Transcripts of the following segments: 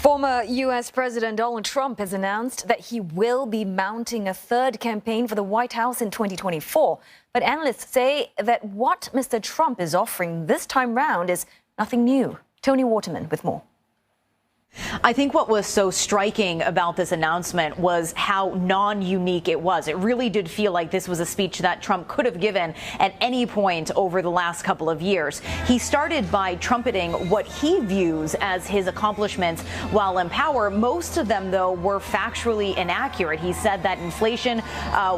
Former U.S. President Donald Trump has announced that he will be mounting a third campaign for the White House in 2024. But analysts say that what Mr. Trump is offering this time round is nothing new. Tony Waterman with more. I think what was so striking about this announcement was how non-unique it was. It really did feel like this was a speech that Trump could have given at any point over the last couple of years. He started by trumpeting what he views as his accomplishments while in power. Most of them, though, were factually inaccurate. He said that inflation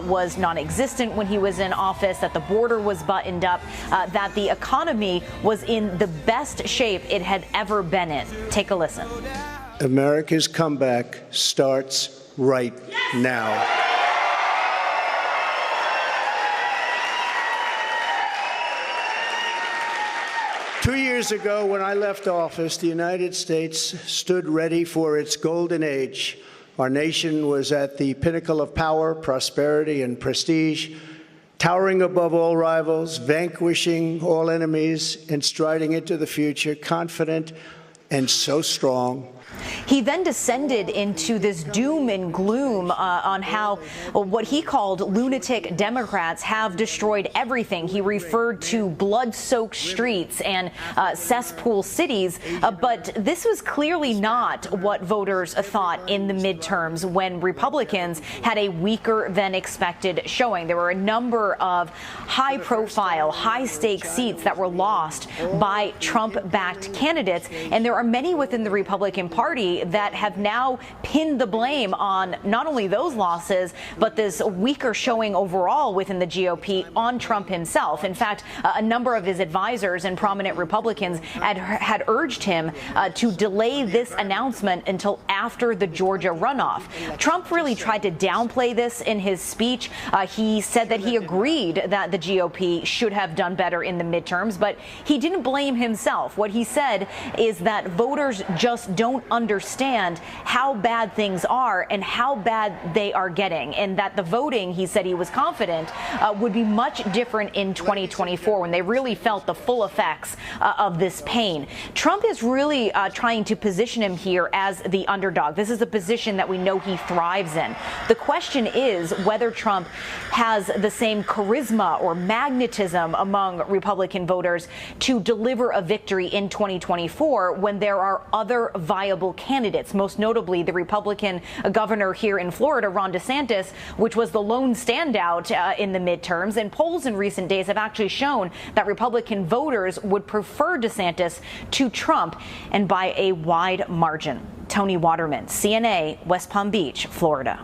was non-existent when he was in office, that the border was buttoned up, that the economy was in the best shape it had ever been in. Take a listen. America's comeback starts right now. Two years ago, when I left office, the United States stood ready for its golden age. Our nation was at the pinnacle of power, prosperity, and prestige, towering above all rivals, vanquishing all enemies, and striding into the future, confident and so strong. He then descended into this doom and gloom on how what he called lunatic Democrats have destroyed everything. He referred to blood-soaked streets and cesspool cities, but this was clearly not what voters thought in the midterms when Republicans had a weaker than expected showing. There were a number of high-profile, high-stakes seats that were lost by Trump-backed candidates, and there are many within the Republican Party that have now pinned the blame on not only those losses, but this weaker showing overall within the GOP on Trump himself. In fact, a number of his advisors and prominent Republicans had urged him to delay this announcement until after the Georgia runoff. Trump really tried to downplay this in his speech. He said that he agreed that the GOP should have done better in the midterms, but he didn't blame himself. What he said is that voters just don't understand how bad things are and how bad they are getting, and that the voting, he said he was confident, would be much different in 2024 when they really felt the full effects of this pain. Trump is really trying to position him here as the underdog. This is a position that we know he thrives in. The question is whether Trump has the same charisma or magnetism among Republican voters to deliver a victory in 2024 when there are other viable candidates, most notably the Republican governor here in Florida, Ron DeSantis, which was the lone standout in the midterms. And polls in recent days have actually shown that Republican voters would prefer DeSantis to Trump, and by a wide margin. Tony Waterman, CNA, West Palm Beach, Florida.